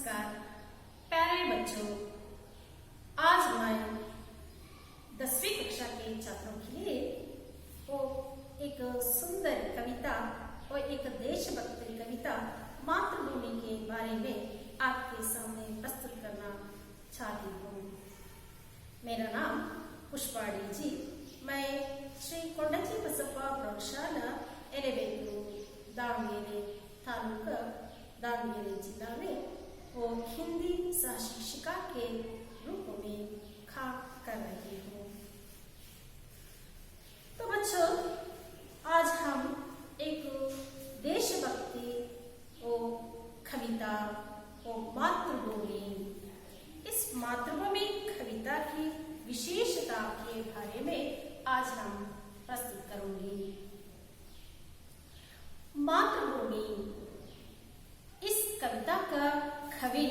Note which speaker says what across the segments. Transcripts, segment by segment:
Speaker 1: नमस्कार प्यारे बच्चों, आज मैं 10वीं कक्षा के छात्रों के लिए वो एक सुंदर कविता और एक देशभक्ति कविता मातृभूमि के बारे में आपके सामने प्रस्तुत करना चाहती हूँ। मेरा नाम पुष्पाड़ी जी। मैं श्री कोंडची बसप्पा प्रौढशाला एलेबेलू दावणಗೆರೆ तालुका दावणಗೆರೆ जिला में वो हिंदी सहशिक्षिका के रूप में काम कर रही हूँ। तो बच्चों, आज हम एक देशभक्ति वो कविता वो मातृभूमि, इस मातृभूमि कविता की विशेषता के बारे में आज हम प्रस्तुत करूंगी। मातृभूमि, इस कविता का कवि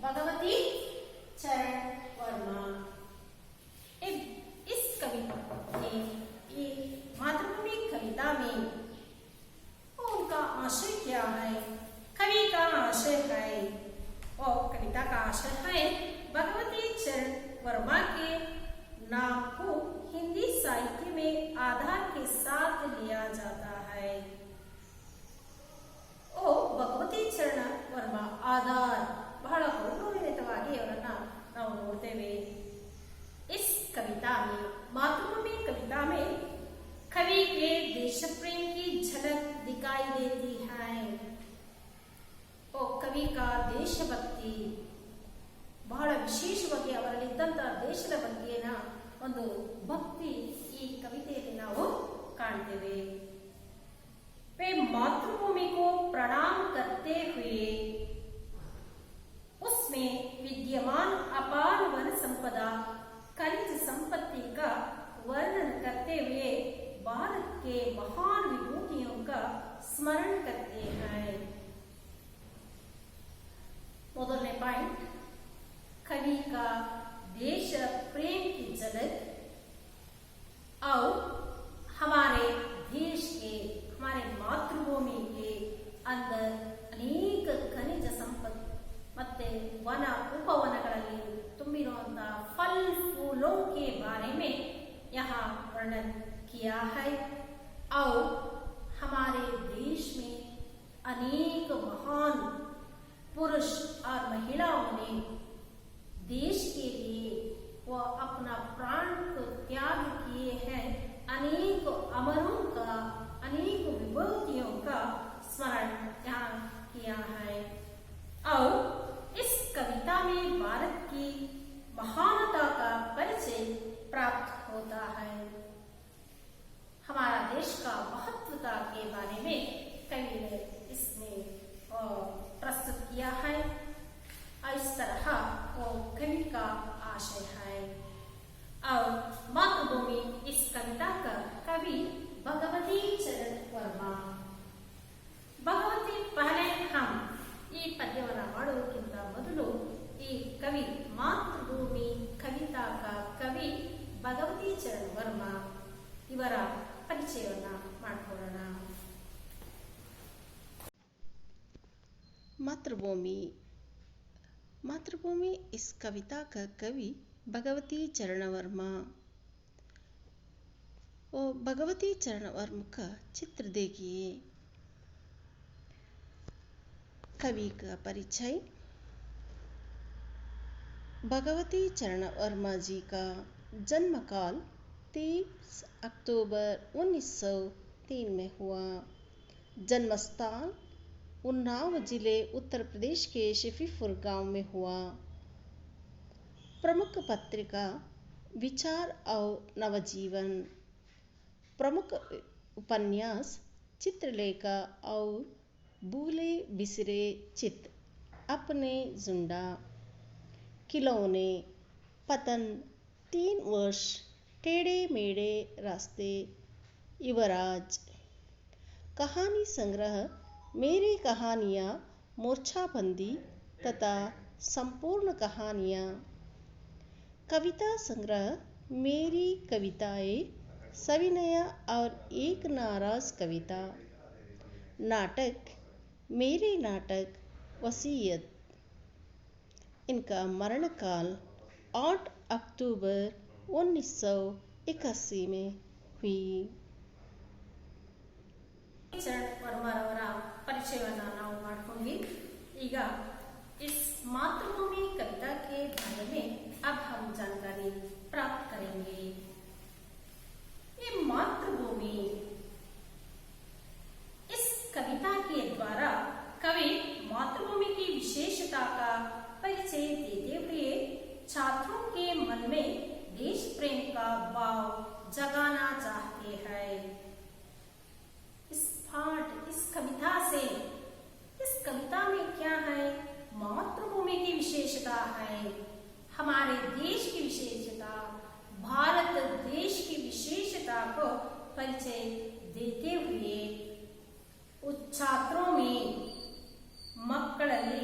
Speaker 1: भगवती चरण वर्मा। इस कविता में ये मातृभूमि कविता में उनका आशय क्या है, कवि का आशय है और कविता का आशय है भगवती चरण वर्मा के नाम को हिंदी साहित्य में आधार के साथ लिया जाता है। ओ ಭಗವತಿ ಚರಣ ವರ್ಮ ಆಧಾರ್ ಬಹಳ ಗೌರವಯುತವಾಗಿ ಅವರನ್ನ ನಾವು ನೋಡ್ತೇವೆ। इस कविता में मातृभूमि कविता में कवि के देश प्रेम की झलक दिखाई देती है। ओ कवि का देशभक्ति ಬಹಳ ವಿಶೇಷವಾಗಿ ಅವರಲ್ಲಿದ್ದಂತ ದೇಶದ ಬಗ್ಗೆನ ಒಂದು ಭಕ್ತಿ ಈ ಕವಿತೆಯಲ್ಲಿ ನಾವು ಕಾಣ್ತೇವೆ। वे मातृभूमि को प्रणाम करते हुए उसमें विद्यमान अपार वन संपदा खनिज संपत्ति का वर्णन करते हुए भारत के महान विभूतियों का स्मरण करते हैं। मोदलने पॉइंट, कवि का देश प्रेम की झलक और हमारे देश के हमारे मातृभूमि के अंदर अनेक खनिज संपत्ति ಮತ್ತೆ वन उपवनಗಳಲ್ಲಿ ತುಂಬಿರುವಂತಹ फल फूलों के बारे में यहाँ वर्णन किया है। और हमारे देश में अनेक महान पुरुष और महिलाओं ने देश के लिए वो अपना प्राण को त्याग किए हैं। अनेक अमरों का, अनेक विभूतियों का स्मरण यहाँ किया है। और इस कविता में भारत की महानता का परिचय प्राप्त होता है। हमारा देश का महत्वता के बारे में कवि ने इसमें प्रस्तुत किया है। इस तरह वो कवि का आशय है। और मातृभूमि, इस कविता का कवि भगवती चरण वर्मा। भगवती, पहले हम ಈ ಪದ್ಯವನ್ನು ಮಾಡುವುದಕ್ಕಿಂತ ಮೊದಲು ಈ ಕವಿ ಮಾತೃಭೂಮಿ ಕವಿತಾ ಕವಿ ಭಗವತಿ ಚರಣ್ ವರ್ಮಾ ಇವರ ಪರಿಚಯವನ್ನ ಮಾಡಿಕೊಳ್ಳೋಣ।
Speaker 2: मातृभूमि, मातृभूमि इस कविता का कवि भगवती चरण वर्मा। वो भगवती चरण वर्मा का चित्र देखिए। कवि का परिचय। भगवती चरण वर्मा जी का जन्म काल 30 अक्टूबर 1903 में हुआ। जन्म स्थान उन्नाव जिले उत्तर प्रदेश के शफीपुर गांव में हुआ। प्रमुख पत्रिका विचार और नवजीवन, प्रमुख उपन्यास चित्रलेखा और भूले बिसरे चित, अपने जुंडा, खिलौने, पतन, 3 वर्ष, टेढ़े मेढ़े रास्ते, युवराज, कहानी संग्रह मेरी कहानियाँ, मोर्चाबंदी तथा संपूर्ण कहानियाँ, कविता संग्रह मेरी कविताएं, सविनय और एक नाराज कविता, नाटक मेरे नाटक, वसीयत, इनका मरण काल 8 अक्टूबर 1981 में हुई.
Speaker 1: ಚರಣ್ ವರ್ಮರವರ ಪರಿಚಯವನ್ನು ನಾವು ಮಾಡ್ಕೊಂಡ್ವಿ. ಈಗ इस मातृभूमि कविता के बारे में अब हम जानकारी प्राप्त करेंगे. ये मातृभूमि, इस कविता के द्वारा कवि मातृभूमि की विशेषता का परिचय देते हुए छात्रों के मन में देश प्रेम का भाव जगाना चाहते हैं. इस पाठ, इस कविता से, इस कविता में क्या है? मातृभूमि की विशेषता है, हमारे देश की विशेषता, भारत देश की विशेषता को परिचय देते हुए छात्रों में, ಮಕ್ಕಳಲ್ಲಿ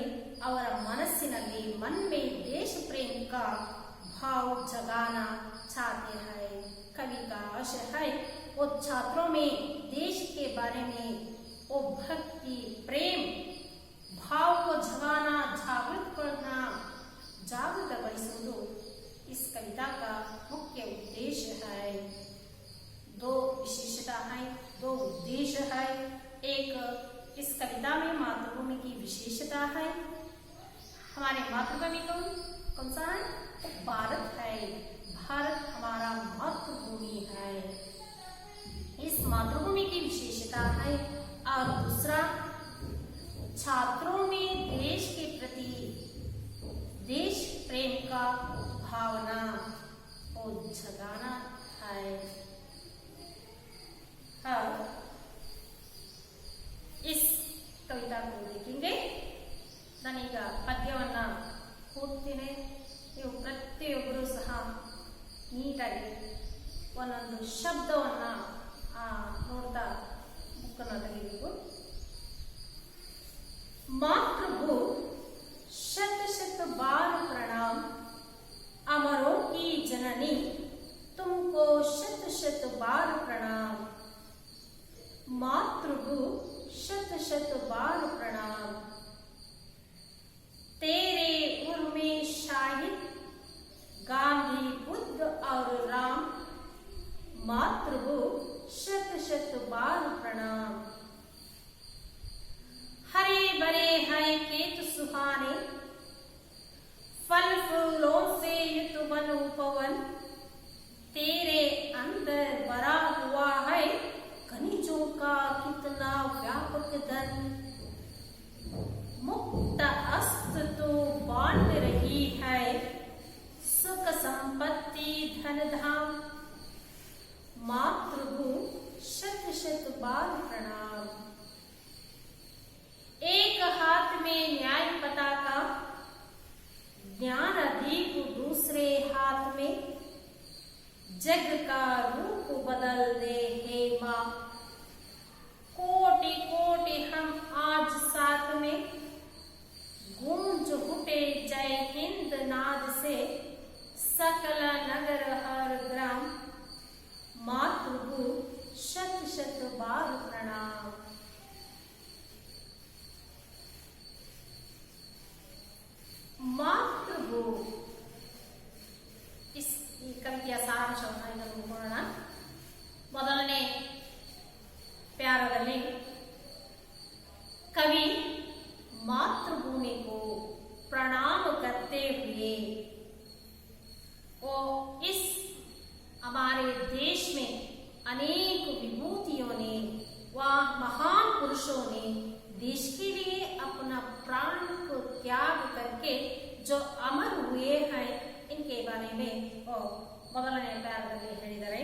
Speaker 1: ಅವರ ಮನಸ್ಸಿನಲ್ಲಿ मन में देश प्रेम का भाव जगाना चाहते हैं. कवि का आशय है वो छात्रों में देश के बारे में वो भक्ति प्रेम भाव को जगाना, जागृत करना, जागृतಗೊಳಿಸುವುದು इस कविता का मुख्य उद्देश्य है. दो विशेषता है, दो उद्देश्य है. एक, इस कविता में मातृभूमि की विशेषता है. हमारे मातृभूमि कौन सा है? भारत है. भारत हमारा मातृभूमि है. इस मातृभूमि की विशेषता है. और दूसरा, छात्रों में देश के प्रति देश प्रेम का भावना को जगाना है. अब इस कविता को देखेंगे. ನಾನೀಗ ಪದ್ಯವನ್ನ ಓದ್ತೀನಿ. ನೀವು ಪ್ರತಿಯೊಬ್ಬರು ಸಹ ನೀಟಾಗಿ ಒಂದೊಂದು ಶಬ್ದವನ್ನ ನೋಡ್ತಾ ಬುಕ್ಕನ್ನು ತೆಗಿಬೇಕು. मातृभू शत शत बार प्रणाम, अमरों की जननी तुमको शत शत बार प्रणाम. मातृभू शत शत बार प्रणाम, तेरे उर में शाहिद गांधी बुद्ध और राम. मातृभू शत शत बार प्रणाम. हरे भरे हैं खेत सुहाने, फल फूलों से युत वन उपवन. तेरे अंदर भरा हुआ है खनिजों का कितना व्यापक धन. मुक्त हस्त तो बांट रही है सुख संपत्ति धन धाम. मातृभू शत शत बार प्रणाम. एक हाथ में न्याय पताका, ज्ञान दीप दूसरे हाथ में. जग का रूप बदल दे हे माँ. कोटि कोटि हम आज साथ में, गूंज उठे जय हिंद नाद से सकल नगर हर ग्राम. मातृभू शत शत बार प्रणाम. ಮಾತೃಭೂ, ಈ ಕವಿತೆಯ ಸಾರಾಂಶವನ್ನು ಇದನ್ನು ನೋಡೋಣ. ಮೊದಲನೇ प्याराದಲ್ಲಿ कवि मातृभूमि को प्रणाम करते हुए वो इस हमारे देश में अनेक विभूतियों ने व महान पुरुषों ने देश के लिए अपना प्राण को त्याग करके जो अमर हुए हैं इनके बारे में ಮೊದಲನೇ ಪ್ಯಾರಾದಲ್ಲಿ ಹೇಳಿದ್ದಾರೆ.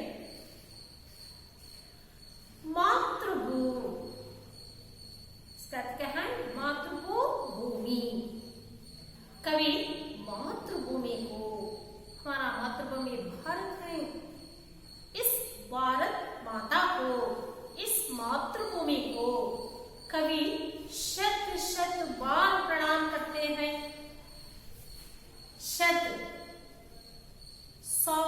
Speaker 1: मातृभू, इसका अर्थ क्या है? मातृभू भूमि. कवि मातृभूमि को, हमारा मातृभूमि भारत है, इस भारत माता को, इस मातृभूमि को कवि शत शत बार प्रणाम करते हैं. शत, 100,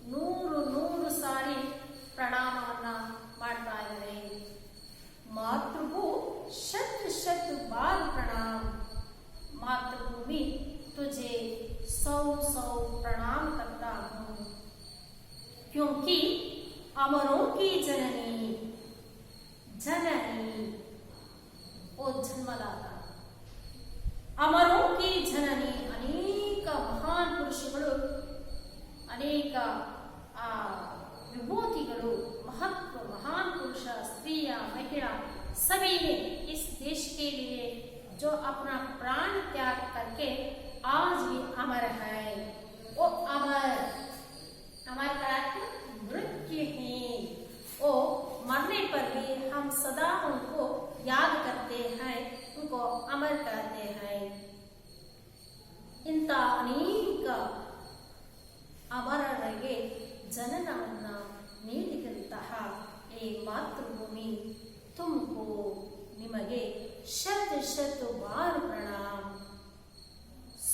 Speaker 1: 100 ಸಾರಿ ಪ್ರಣಾಮವನ್ನ ಮಾಡ್ತಾ ಇದ್ದಾರೆ. ಮಾತೃಭೂ ಶತ मातृभूमि तुझे सौ सौ प्रणाम करता हूँ, क्योंकि अमरों की जननी जननी ओ जन्मदाता, अमरों की जननी अनेक महान पुरुषಗಳು ಅನೇಕ विभूतिಗಳು महत्व महान पुरुष स्त्रियां महिला सभी ने इस देश के लिए जो अपना प्राण त्याग करके आज भी अमर है, वो अमर अमर का मृत्युहीन, वो मरने पर भी हम सदा उनको याद करते हैं, उनको अमर कहते हैं। इंಥ अनेक ಅಮರರಿಗೆ ಜನನವನ್ನ ನೀಡಿದಂತಹ ಈ ಮಾತೃಭೂಮಿ ತುಮಕು ನಿಮಗೆ ಶತ ಶತ ಬಾर प्रणाम,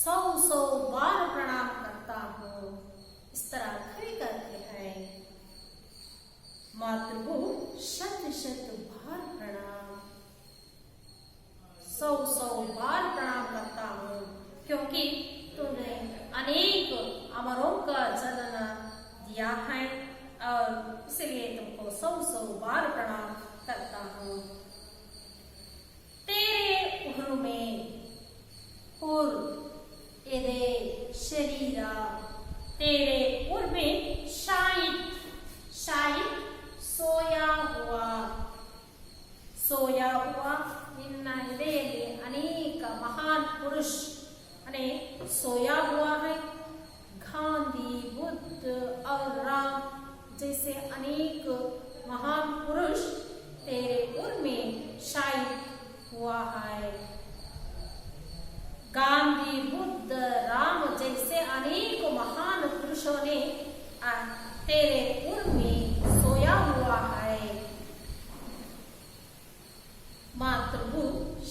Speaker 1: सौ सौ बार प्रणाम करता हूँ। इस तरह खड़े करते हैं, मातृभू शत शत बार प्रणाम, सौ सौ बार प्रणाम करता हूँ, क्योंकि तुमने अनेक अमरों का जन्म दिया है और इसलिए तुमको सौ सौ बार प्रणाम करता हूँ। तेरे उहर में हुर एदे शरीरा, तेरे उर में शाहिद शाहिद सोया हुआ सोया हुआ निन्न हृदय अनेक महान पुरुष अने सोया हुआ है। गांधी बुद्ध और राम जैसे अनेक महान पुरुष तेरे उर में शायद हुआ है। गांधी बुद्ध राम जैसे अनेक महान पुरुषों ने तेरे उर में सोया हुआ है। मातृभू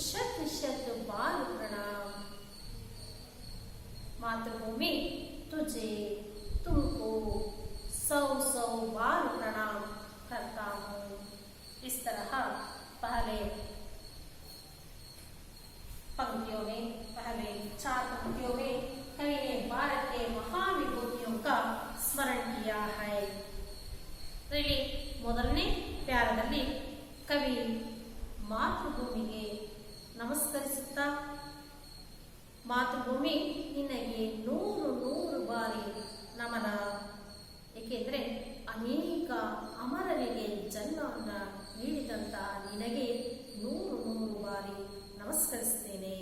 Speaker 1: शत शत बार प्रणाम, मातृभूमि तुझे तुमको सौ सौ बार प्रणाम करता हूँ। इस तरह पहले पंक्तियों में, पहले 4 पंक्तियों में कवि ने भारत के महान विभूतियों का स्मरण किया है। ಇಲ್ಲಿ ಮೊದಲನೇ ಪ್ಯಾರದಲ್ಲಿ ಕವಿ ಮಾತೃಭೂಮಿಗೆ ನಮಸ್ಕರಿಸುತ್ತಾ, ಮಾತೃಭೂಮಿ ನಿನಗೆ 100 ಬಾರಿ ನಮನ, ಏಕೆಂದರೆ ಅನೇಕ ಅಮರರಿಗೆ ಜನ್ಮವನ್ನು ನೀಡಿದಂಥ ನಿನಗೆ 100 ಬಾರಿ ನಮಸ್ಕರಿಸ್ತೇನೆ.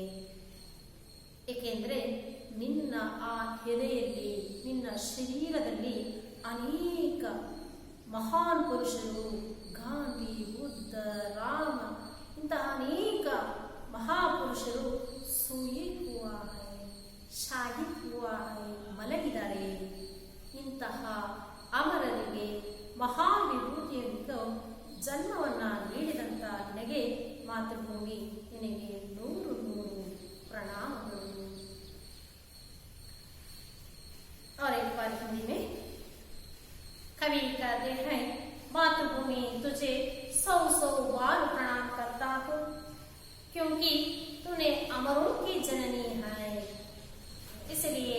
Speaker 1: ಏಕೆಂದರೆ ನಿನ್ನ ಆ ಎದೆಯಲ್ಲಿ, ನಿನ್ನ ಶರೀರದಲ್ಲಿ ಅನೇಕ ಮಹಾನ್ ಪುರುಷರು ಗಾಂಧಿ ಬುದ್ಧ ರಾಮ ಇಂತಹ ಅನೇಕ ಮಹಾಪುರುಷರು सोए हुआ है, शाहिद हुआ है, ಮಲಗಿದ್ದಾರೆ. ಇಂತಹ ಅಮರರಿಗೆ ಮಹಾನ್ ವಿಭೂತಿಯನ್ನು ಜನ್ಮವನ್ನು ನೀಡಿದಂಥ ನಿನಗೆ ಮಾತೃಭೂಮಿ ನಿನಗೆ 100 प्रणामಗಳು। और एक बार हिंदी में कवि कहते हैं, मातृभूमि तुझे 100 बार प्रणाम करता हूँ, क्योंकि तूने अमरों की जननी है, इसलिए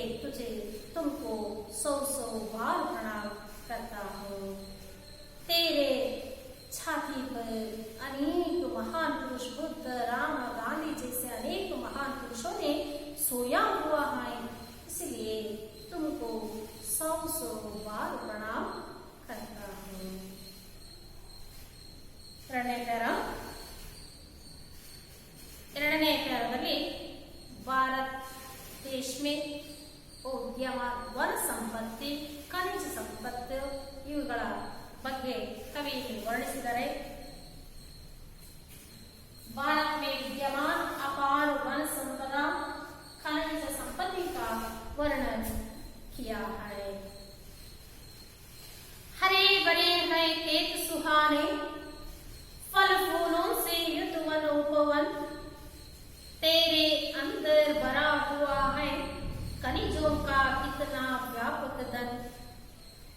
Speaker 1: तुमको 100 बार प्रणाम करता हूँ। तेरे छाती पर अनेक महान पुरुष बुद्ध राम गांधी जैसे अनेक महान पुरुषों ने सोया हुआ है, इसलिए तुमको 100 बार प्रणाम करता हूँ। ಎರಡನೇ ಪ್ಯಾರದಲ್ಲಿ ಭಾರತ ದೇಶ में ಉದ್ಯಮ, ವನ ಸಂಪತ್ತಿ, ಖನಿಜ ಸಂಪತ್ತು ಇವುಗಳ ಬಗ್ಗೆ ಕವಿ ವರ್ಣಿಸಿದ್ದಾರೆ. भारत में विद्यमान अपार वन संपदा खनिज संपत्ति का वर्णन किया है। हरे भरे हैं खेत सुहाने, फल फूलों से युत वन उपवन, तेरे अंदर भरा हुआ है खनिजों का कितना व्यापक धन,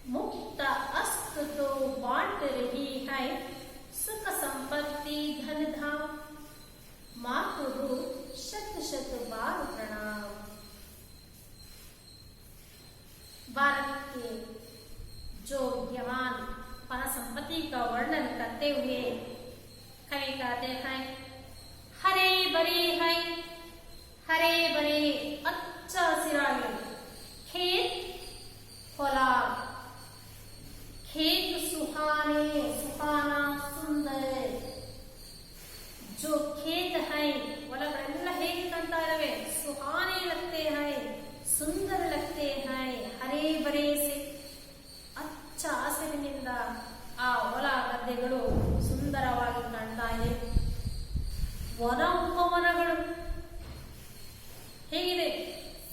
Speaker 1: मुक्त अस्त तो बांट रही है सुख संपत्ति धन धाम, मातृभू शत शत बार भारत के जो विद्यमान वनस्पति संपत्ति का वर्णन करते हुए कवि कहते हैं, हरे भरे अच्छा सिरागे खेत होला, खेत सुहाना सुंदर। जो खेत है ಹೊಲಗಳೆಲ್ಲ ಹೇಗೆ ಕಾಣ್ತಾ ಇರವೆ, सुहाने लगते हैं, सुंदर लगते हैं, हरे भरे से ಅಚ್ಚ ಹಸಿರಿನಿಂದ ಆ ಹೊಲ ಗದ್ದೆಗಳು ಸುಂದರವಾಗಿ ಕಾಣ್ತಾ ಇದೆ। ವನ ಉಪವನಗಳು ಹೇಗಿದೆ,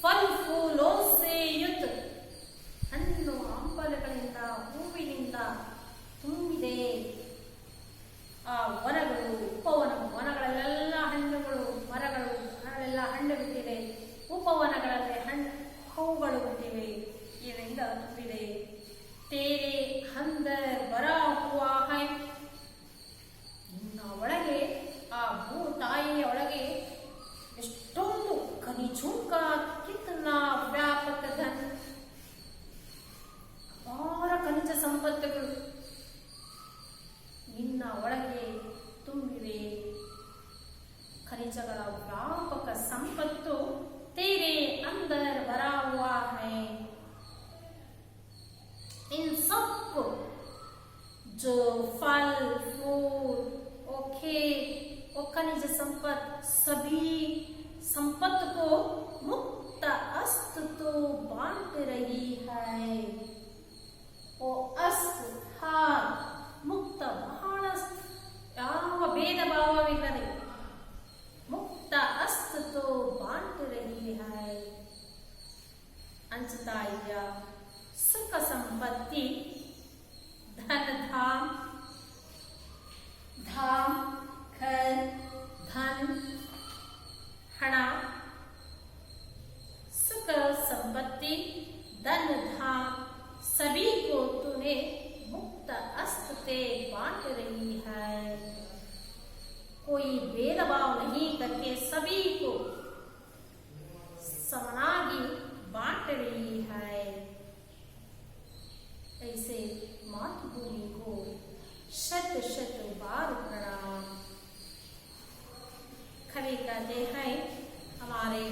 Speaker 1: ಫಲ್ ಫೂಲೋ ಸೇ ಯುತ್, ಹಣ್ಣು ಹಂಪಲುಗಳಿಂದ ಹೂವಿನಿಂದ ತುಂಬಿದೆ ಆ ವನಗಳು, ವನಗಳಲ್ಲೆಲ್ಲ ಹಣ್ಣುಗಳು, ಮರಗಳು ಅಲ್ಲೆಲ್ಲ ಹಣ್ಣು ಬಿಟ್ಟಿವೆ, ಉಪವನಗಳಲ್ಲಿ ಹೂಗಳು ಬಿಟ್ಟಿವೆ, ಇದರಿಂದ ತುಂಬಿದೆ। ತೇರೆ ಅಂದರ್ ಬರಾ ಹುವಾ ಹೈ, ನಿನ್ನ ಒಳಗೆ ಆ ಭೂ ತಾಯಿಯ ಒಳಗೆ ಎಷ್ಟೊಂದು ಖನಿಜೂಕ ಕಿತ್ತನ ವ್ಯಾಪಕ ಧನ್, ಅಪಾರ ಖನಿಜ ಸಂಪತ್ತುಗಳು ನಿನ್ನ ಒಳಗೆ ತುಂಬಿವೆ। ಖನಿಜಗಳ ವ್ಯಾಪಕ ಸಂಪತ್ತು तेरे अंदर भरा हुआ है। इन सबको जो फल फूल और खेत और खनिज संपत्त, सभी संपत्त को मुक्त अस्त तो बांट रही है। ओ अस्त हार मुक्त बहಳ ಯಾವ ಭೇದ ಭಾವವಿಲ್ಲದೆ मुक्त अस्त तो बांट रही है। अंशदायिय सुख संपत्ति धन धाम घर धन हण, सुख संपत्ति धन धाम सभी को तूने मुक्त अस्त से बांट रही है। कोई भेदभाव नहीं करके सभी को समानागी बांट रही है। ऐसे मातृभूमि को शत शत बार प्रणाम। कवि कहते हैं, हमारे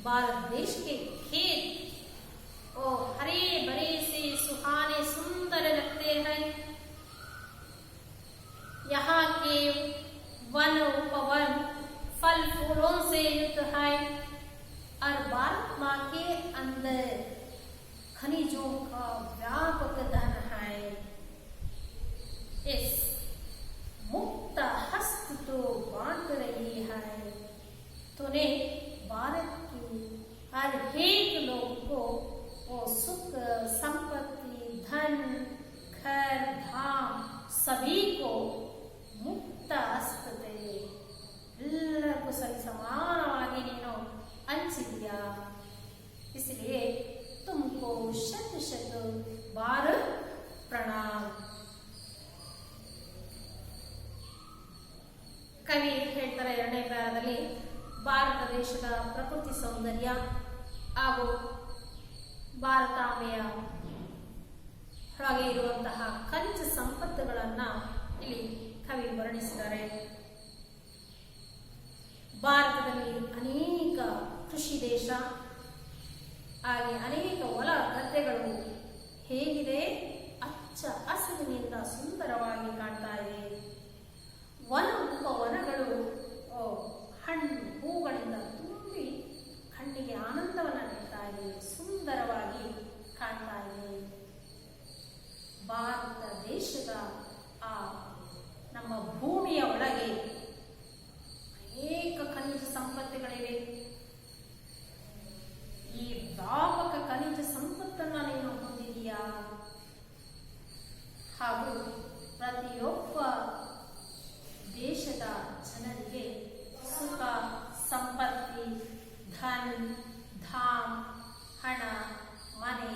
Speaker 1: भारत देश के खेत और हरे भरे से सुहाने सुंदर लगते हैं। यहाँ के वन उपवन फल फूलों से युक्त है और भारत माँ के अंदर खनिजों का व्यापक धन है। इस मुक्त हस्त तो बांट रही है, तूने भारत की हर एक लोग को वो सुख संपत्ति धन घर धाम सभी को मुक्त हस्तते ಎಲ್ಲರಿಗೂ ಸರಿ ಸಮಾನವಾಗಿ ನೀನು ಹಂಚಿದ್ಯಾ। इसलिए तुमको शत शत बार प्रणाम। ಕವಿ ಹೇಳ್ತಾರೆ ಎರಡನೇ ಪ್ಯಾರದಲ್ಲಿ, ಭಾರತ ದೇಶದ ಪ್ರಕೃತಿ ಸೌಂದರ್ಯ ಹಾಗೂ ಭಾರತಾಂಬೆಯ ಒಳಗೆ ಇರುವಂತಹ ಖನಿಜ ಸಂಪತ್ತುಗಳನ್ನ ಇಲ್ಲಿ ಕವಿ ವರ್ಣಿಸಿದ್ದಾರೆ। ಭಾರತದಲ್ಲಿ ಅನೇಕ ಕೃಷಿ ದೇಶ, ಹಾಗೆ ಅನೇಕ ಹೊಲ ಗದ್ದೆಗಳು ಹೇಗಿದೆ, ಅಚ್ಚ ಹಸಿರಿನಿಂದ ಸುಂದರವಾಗಿ ಕಾಣ್ತಾ ಇದೆ। ವನ ಉಪವನಗಳು ಹಣ್ಣು ಹೂಗಳಿಂದ ತುಂಬಿ ಕಣ್ಣಿಗೆ ಆನಂದವನ್ನು ನೀಡ್ತಾ ಇದೆ, ಸುಂದರವಾಗಿ ಕಾಣ್ತಾ ಇದೆ। ಭಾರತ ದೇಶದ ಆ ನಮ್ಮ ಭೂಮಿಯ ಒಳಗೆ ಅನೇಕ ಖನಿಜ ಸಂಪತ್ತುಗಳಿವೆ। ಈ ವ್ಯಾಪಕ ಖನಿಜ ಸಂಪತ್ತನ್ನು ನೀನು ಹೊಂದಿದೆಯಾ? ಹಾಗೂ ಪ್ರತಿಯೊಬ್ಬ ದೇಶದ ಜನರಿಗೆ ಸುಖ ಸಂಪತ್ತಿ ಧನ್ ಧಾಮ್ ಹಣ ಮನೆ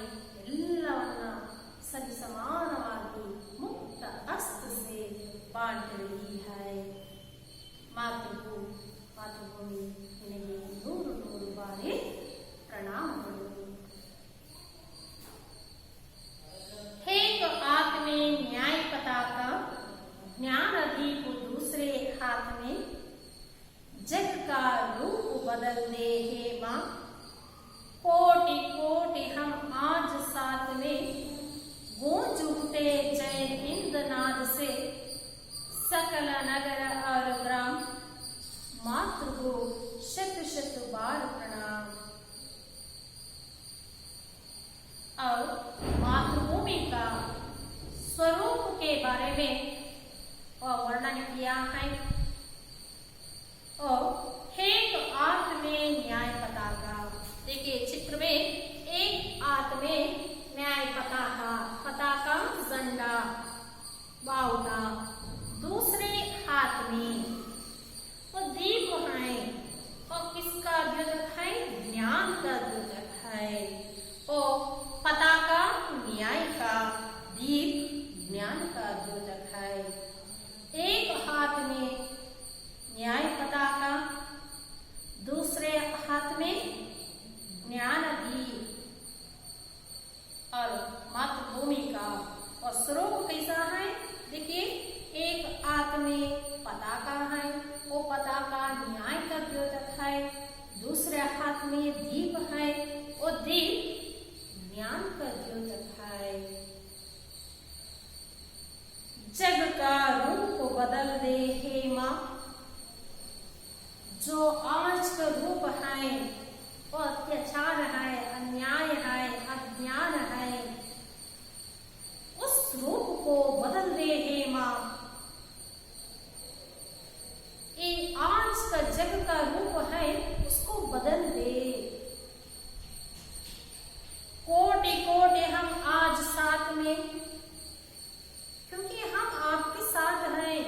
Speaker 1: ಎಲ್ಲವನ್ನ ಸರಿ ಸಮಾನವಾಗಿ ಮುಕ್ತ ಹಸ್ತ से बांट रही है। ಮಾತೃಭೂಮಿ ನಿನಗೆ 100 ಬಾರಿ ಪ್ರಣಾಮಗಳು। का रूप बदल दे हे माँ। कोटि कोटि हम आज साथ में गूंज उठते जय हिंद नाद से। सकल नगर और ग्राम मातृ को शत शत बार प्रणाम। और मातृभूमि का स्वरूप के बारे में वर्णन किया है। और एक आत में न्याय पताका, देखिए चित्र में एक आत में न्याय पताका झंडा बाउटा, दूसरे हाथ में वो दीप है। और किसका द्योतक है? ज्ञान का द्योतक है। और पताका न्याय का, दीप ज्ञान का द्योतक है। एक हाथ में न्याय पताका, दूसरे हाथ में ज्ञान दीप। और मातृभूमि का और स्वरूप कैसा है? देखिए एक हाथ में पताका है, वो पताका न्याय का द्योतक है। दूसरे हाथ में दीप है, वो दीप ज्ञान का द्योतक है। जग का रूप बदल दे हे माँ। जो आज का रूप है वो अत्याचार है, अन्याय है, अज्ञान है, उस रूप को बदल दे हे माँ। ये आज का जग का रूप है, उसको बदल दे। कोटि कोटि हम आज साथ में, क्योंकि हम आपके साथ हैं।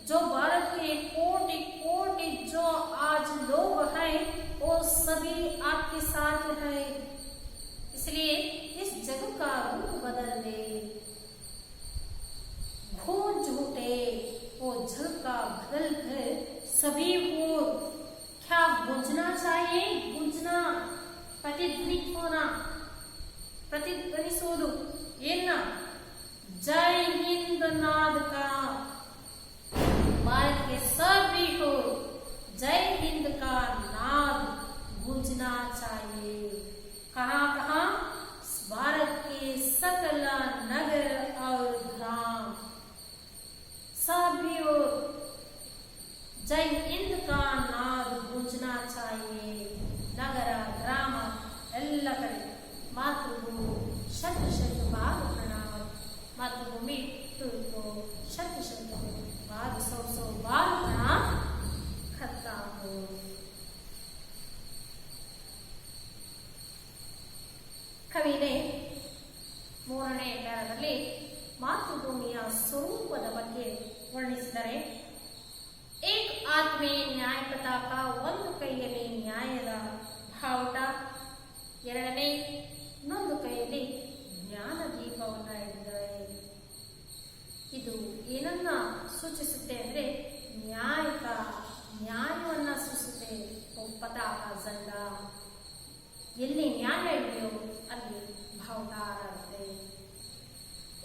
Speaker 1: जो भारत के कोटि कोटि जो आज लोग हैं वो सभी आपके साथ हैं। इसलिए इस जग का रूप बदल दे। गूंज उठे वो जग का बदल कर सभी को क्या गूंजना चाहिए? गूंजना, प्रतिध्वनित होना, ಪ್ರತಿಧ್ವನಿಸುವುದು ಏನ? जय हिंद नाद का भारत के सभी को जय हिंद का नाद गूंजना चाहिए। कहाँ कहाँ? भारत के सकल नगर और ग्राम सभी और जय हिंद का नाद गूंजना चाहिए। नगर ग्राम ಎಲ್ಲ ಕಡೆ मातृभूमि शत शत बार प्रणाम। मातृभूमि तुमको शत शत बार 100 बार प्रणाम करता हूँ। कवि ने ಮೂರನೇ ಪ್ಯಾರಾದಲ್ಲಿ ಮಾತೃಭೂಮಿಯ ಸ್ವರೂಪದ ಬಗ್ಗೆ ವರ್ಣಿಸಿದರೆ, ಏಕ್ ಆತ್ಮೆ ನ್ಯಾಯ ಪತಾಕ, ಒಂದು ಕೈಯಲ್ಲಿ ನ್ಯಾಯದ ಬಾವುಟ, ಇನ್ನೊಂದು ಕೈಯಲ್ಲಿ ಜ್ಞಾನ ದೀಪವನ್ನು ಹಿಡಿದಿದ್ದಾರೆ. ಇದು ಏನನ್ನ ಸೂಚಿಸುತ್ತೆ ಅಂದ್ರೆ ನ್ಯಾಯವನ್ನ ಸೂಚಿಸುತ್ತೆ. ಪತಾಕ ಜಂಡ, ಎಲ್ಲಿ ನ್ಯಾಯ ಇದೆಯೋ ಅಲ್ಲಿ ಬಾವುಟ ಹಾರಾಡುತ್ತೆ.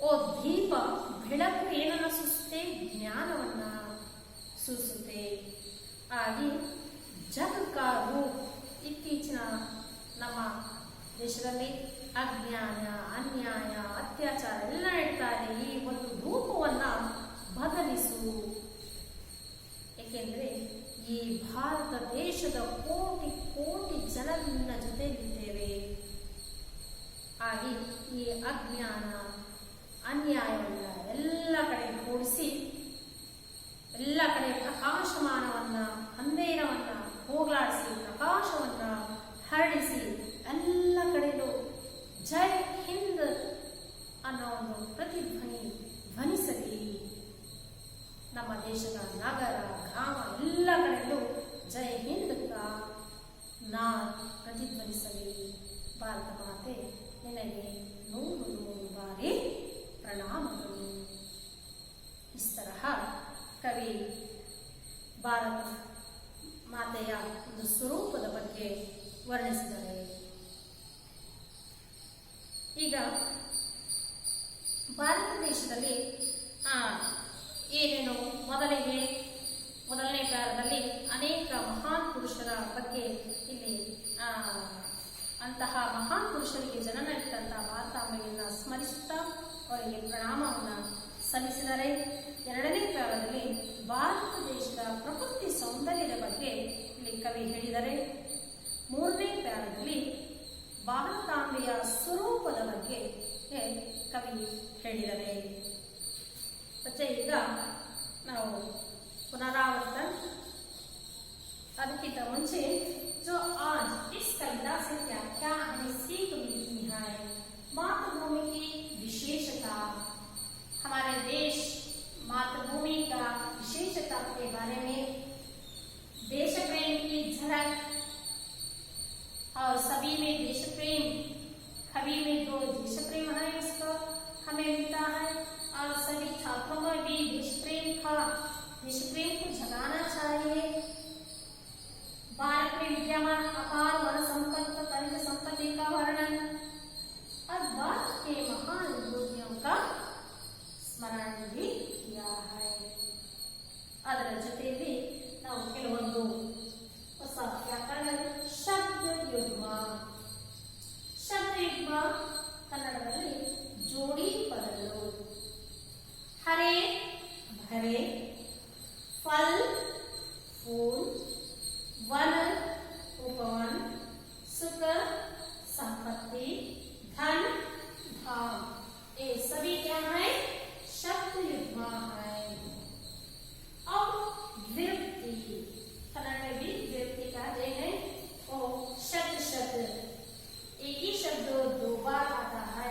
Speaker 1: ಓ ದೀಪ, ಬೆಳಕು ಏನನ್ನ ಸೂಚಿಸುತ್ತೆ? ಜ್ಞಾನವನ್ನ ಸೂಚಿಸುತ್ತೆ. ಹಾಗೆ ಜಗ ರೂಪ್, ಇತ್ತೀಚಿನ ನಮ್ಮ ದೇಶದಲ್ಲಿ ಅಜ್ಞಾನ, ಅನ್ಯಾಯ, ಅತ್ಯಾಚಾರ ಎಲ್ಲ ನಡೀತಾ ಇದೆ. ಈ ಒಂದು ರೂಪವನ್ನ ಬದಲಿಸು. ಏಕೆಂದ್ರೆ ಈ ಭಾರತ ದೇಶದ ಕೋಟಿ ಕೋಟಿ ಜನರ ಜೊತೆಗಿದ್ದೇವೆ. ಹಾಗೆ ಈ ಅಜ್ಞಾನ, ಅನ್ಯಾಯವನ್ನ ಎಲ್ಲ ಕಡೆ ಕೂಡಿಸಿ, ಎಲ್ಲ ಕಡೆ ಪ್ರಕಾಶಮಾನವನ್ನ, ಅಂಧೇರವನ್ನ ಹೋಗಲಾಡಿಸಿ, ಪ್ರಕಾಶವನ್ನ ಹರಡಿಸಿ, ಎಲ್ಲ ಕಡೆಯೂ ಜೈ ಹಿಂದ್ ಅನ್ನೋ ಒಂದು ಪ್ರತಿಧ್ವನಿ ಧ್ವನಿಸಲಿ. ನಮ್ಮ ದೇಶದ ನಗರ, ಗ್ರಾಮ ಎಲ್ಲ ಕಡೆಯಲ್ಲೂ ಜೈ ಹಿಂದ್ ನಾ ಪ್ರತಿಧ್ವನಿಸಲಿ. ಭಾರತ ಮಾತೆ ನಿನಗೆ 100 ಬಾರಿ ಪ್ರಣಾಮಗಳು. ಇಸ್ ತರಹ ಕವಿ ಭಾರತ ಮಾತೆಯ ಒಂದು ಸ್ವರೂಪದ ಬಗ್ಗೆ ವರ್ಣಿಸಿದ್ದಾರೆ. ಈಗ ಭಾರತ ದೇಶದಲ್ಲಿ ಏನೇನು ಮೊದಲನೇ ಕಾಲದಲ್ಲಿ ಅನೇಕ ಮಹಾನ್ ಬಗ್ಗೆ ಇಲ್ಲಿ ಅಂತಹ ಮಹಾನ್ ಪುರುಷರಿಗೆ ಜನನ ಇಟ್ಟಂತಹ ಭಾರತಾಂಬೆಯನ್ನು ಸ್ಮರಿಸುತ್ತಾ ಅವರಿಗೆ ಪ್ರಣಾಮವನ್ನು ಸಲ್ಲಿಸಿದರೆ. ಎರಡನೇ ಪ್ಯಾರದಲ್ಲಿ ಭಾರತ ದೇಶದ ಪ್ರಕೃತಿ ಸೌಂದರ್ಯದ ಬಗ್ಗೆ ಇಲ್ಲಿ ಕವಿ ಹೇಳಿದರೆ. ಮೂರನೇ ಪ್ಯಾರದಲ್ಲಿ ಭಾರತಾಂಬೆಯ ಸ್ವರೂಪದ ಬಗ್ಗೆ ಕವಿ ಹೇಳಿದರೆ. बच्चे ಈಗ ನಾವು पुनरावर्तन ಅದಕ್ಕಿಂತ ಮುಂಚೆ जो आज इस कविता से क्या क्या हमें सीख मिलती है, मातृभूमि की विशेषता, हमारे देश मातृभूमि का विशेषता के बारे में, देश प्रेम की झलक, और सभी में देश प्रेम, कवि में जो देश प्रेम है उसको हमें मिलता है, और सभी छात्रों में भी देश प्रेम को जगाना चाहिए. भारत में विद्यमान अपार वन संपत्ति, खनिज संपत्ति का वर्णन और भारत के महान विभूतियों का स्मरण भी किया है. ಅದರ ಜೊತೆಯಲ್ಲಿ ನಾವು ಕೆಲವೊಂದು ಹೊಸ ವ್ಯಾಕರಣ ಶಬ್ದ ಯುಗ್ಮ ಕನ್ನಡದಲ್ಲಿ ಜೋಡಿ ಪದಗಳು. हरे भरे, फल फूल, वन उपवन, सुख संपत्ति, धन धाम, ये सभी क्या है? शब्द युग्म है. अब विरक्ति, कन्नड़ में भी विरक्ति कहते हैं. वो शब्द एक ही शब्द दो बार आता है.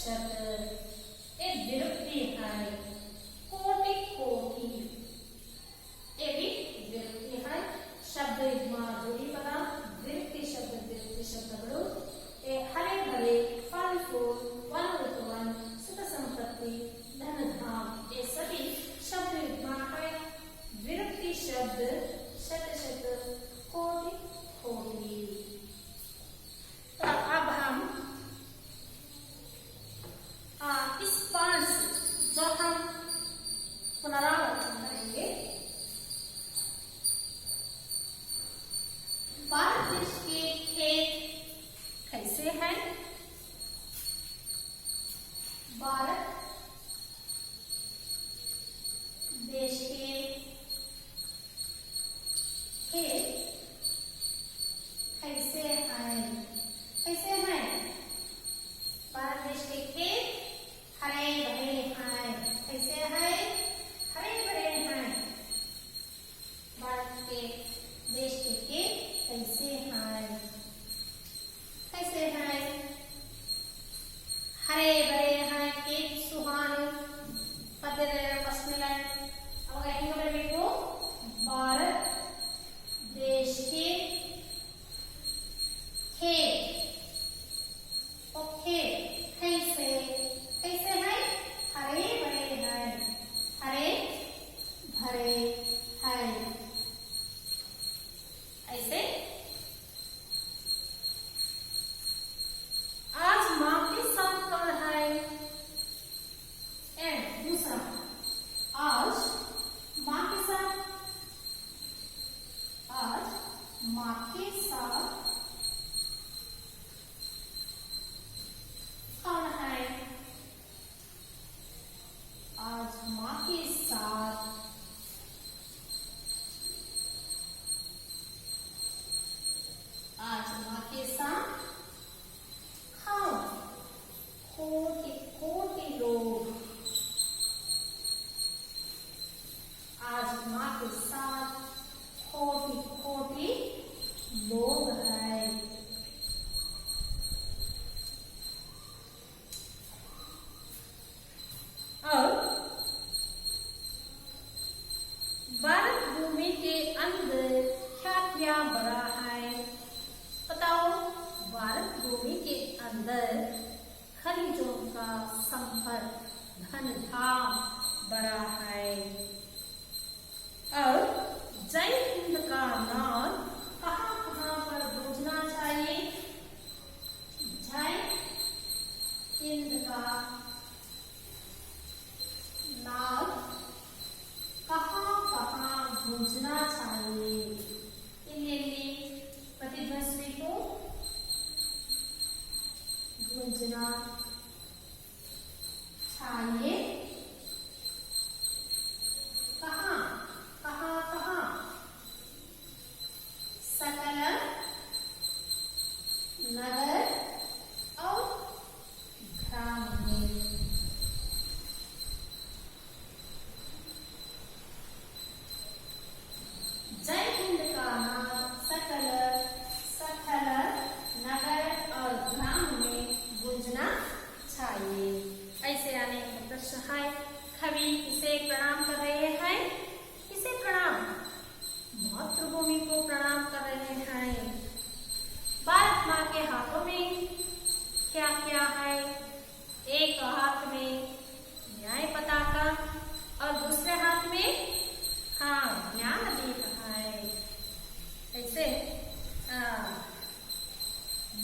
Speaker 1: शब्द एक विरक्ति है. कोटि कोटि, ये भी विरक्ति है. शब्द युग्म जोड़ी पद विरक्ति शब्दಗಳು. हरे भरे, फल फूल, वन उपवन, सुख संपत्ति, धन धाम, ये सभी शब्द युग्म है. विरक्ति शब्द कोटि कोटि. अब हम इस पाठ जो हम पुनरावर्तन करेंगे, भारत देश के खेत कैसे हैं? भारत देश के खेत कैसे हैं? भारत देश के खेत हरे भरे हैं. कैसे हैं? हरे भरे हैं. भारत के देश के खेत कैसे हैं? हरे भरे हैं. खेत सुहाने पद्धति प्रश्न अವಾಗ ಹೆಂಗ ಬರಬೇಕು? भारत देश के खेत कैसे हैं? हरे भरे हैं. ऐसे आज माँ के साथ कौन है? एंड दूसरा, आज माँ के साथ कौन है? आज माँ के साथ कोटि लोग. आज माँ के साथ कोटि लोग हैं. और भारत भूमि के अंदर क्या क्या बड़ा है? बताओ. भारत भूमि के अंदर खनिजों का संपद, धन धाम बड़ा है. और जय हिंद का नाम कहाँ पर गूंजना चाहिए? जय हिंद का नाम कहाँ गूंजना चाहिए?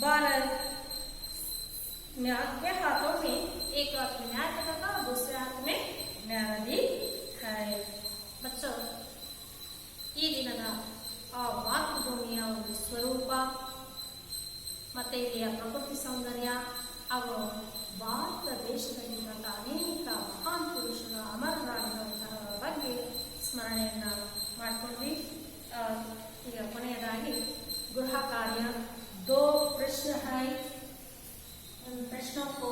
Speaker 1: भारत के हाथों में एक हाथ में न्याय पताका और दूसरे हाथ में ನ್ಯಾಯದಿ है। बच्चों ಈ ದಿನದ ಆ ಮಾತೃಭೂಮಿಯ ಒಂದು ಸ್ವರೂಪ ಮತ್ತೆ ಇಲ್ಲಿಯ ಪ್ರಕೃತಿ ಸೌಂದರ್ಯ ಹಾಗೂ ಭಾರತ ದೇಶದಲ್ಲಿರುವಂಥ ಅನೇಕ ಮಹಾನ್ ಪುರುಷರ ಅಮರರಾಗಿರುವಂತಹ ಬಗ್ಗೆ ಸ್ಮರಣೆಯನ್ನ ಮಾಡಿಕೊಂಡ್ವಿ। ಈಗ ಕೊನೆಯದಾಗಿ ಗೃಹ ಕಾರ್ಯ दो प्रश्न है, उन प्रश्नों को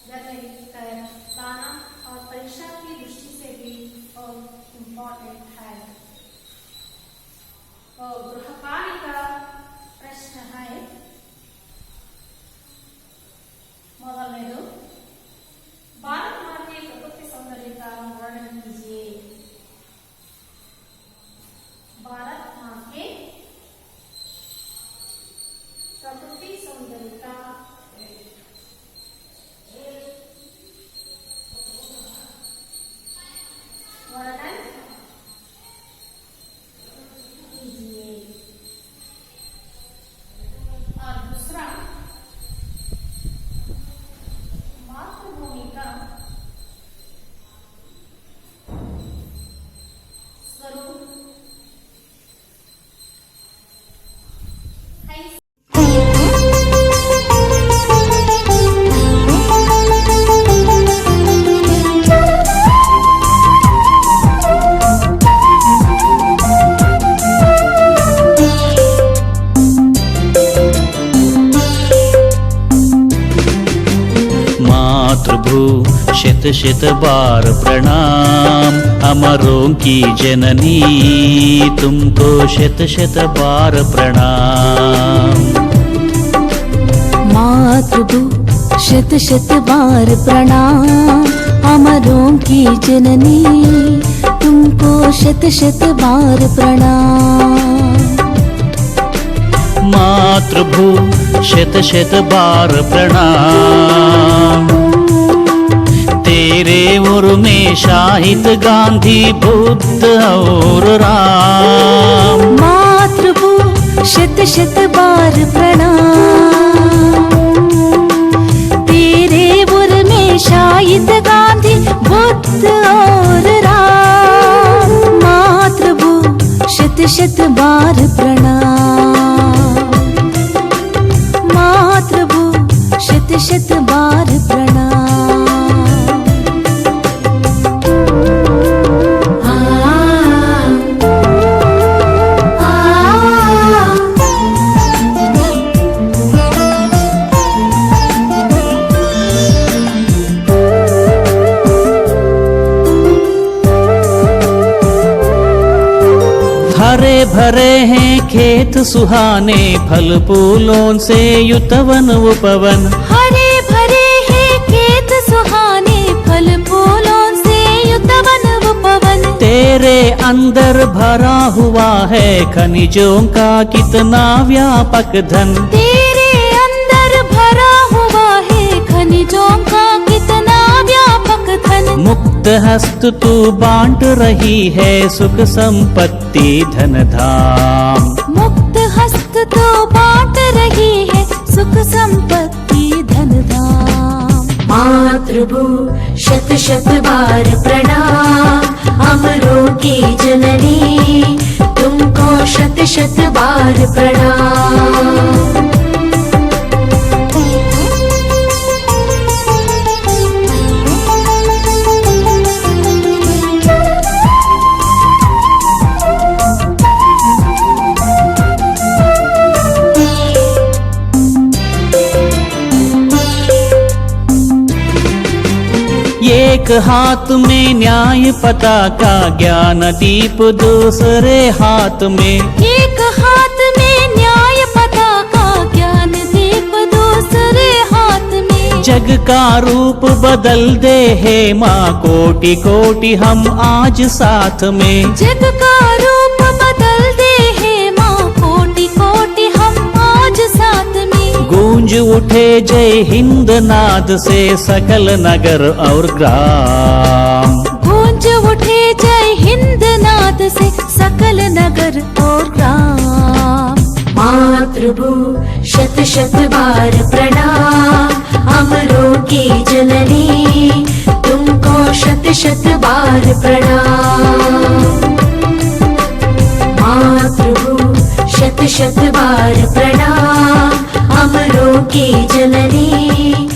Speaker 1: घर में लिखकर लाना और परीक्षा की दृष्टि से भी इम्पोर्टेंट है। और गृह कार्य का प्रश्न है, ಮೊದಲನೇದು ಭಾರತ ಮಾತೆಯ ಪ್ರಕೃತಿ ಸೌಂದರ್ಯ का वर्णन कीजिए। भारत माँ के प्रकृति सौंदर्य का वर्णन कीजिए। और दूसरा मातृभूमि का स्वरूप
Speaker 3: मातृभू शत शत बार प्रणाम, अमरों की जननी तुमको शत शत बार प्रणाम।
Speaker 4: मातृभू शत शत बार प्रणाम, अमरों की जननी तुमको शत शत बार प्रणाम।
Speaker 3: मातृभू शत शत बार प्रणाम, तेरे उर में शाहिद गांधी बुद्ध और राम।
Speaker 4: मातृभू शत शत बार प्रणाम, तेरे उर में शाहिद गांधी बुद्ध और राम। मातृभू शत शत बार प्रणाम, मातृभू शत शत बार प्रणाम।
Speaker 3: हरे भरे हैं खेत सुहाने, फल फूलों से युतवन उपवन।
Speaker 4: हरे भरे हैं खेत सुहाने, फल फूलों से युतवन उपवन।
Speaker 3: तेरे अंदर भरा हुआ है खनिजों का कितना व्यापक धन।
Speaker 4: तेरे अंदर भरा हुआ है खनिजों का कितना व्यापक धन।
Speaker 3: मुक्त हस्त तू बांट रही है सुख संपत्ति धन धाम।
Speaker 4: मुक्त हस्त तो बांट रही है सुख संपत्ति धन धाम।
Speaker 5: मातृभू शत शत बार प्रणाम, अमरों की जननी तुमको शत शत बार प्रणाम।
Speaker 3: एक हाथ में न्याय पताका ज्ञान दीप, दूसरे हाथ में
Speaker 4: एक हाथ में न्याय पताका ज्ञान दीप, दूसरे हाथ में
Speaker 3: जग का रूप बदल दे हे माँ कोटि कोटि हम आज साथ में।
Speaker 4: जग का रूप बदल दे हे माँ कोटि कोटि हम आज साथ में।
Speaker 3: गूंज उठे जय हिंद नाद से सकल नगर और ग्राम।
Speaker 4: गूंज उठे जय हिंद नाद से सकल नगर और ग्राम।
Speaker 5: मातृभू शत शत बार जननी तुमको शत शत बार प्रणाम। मातृभू शत शत बार प्रणाम, अमरों की जननी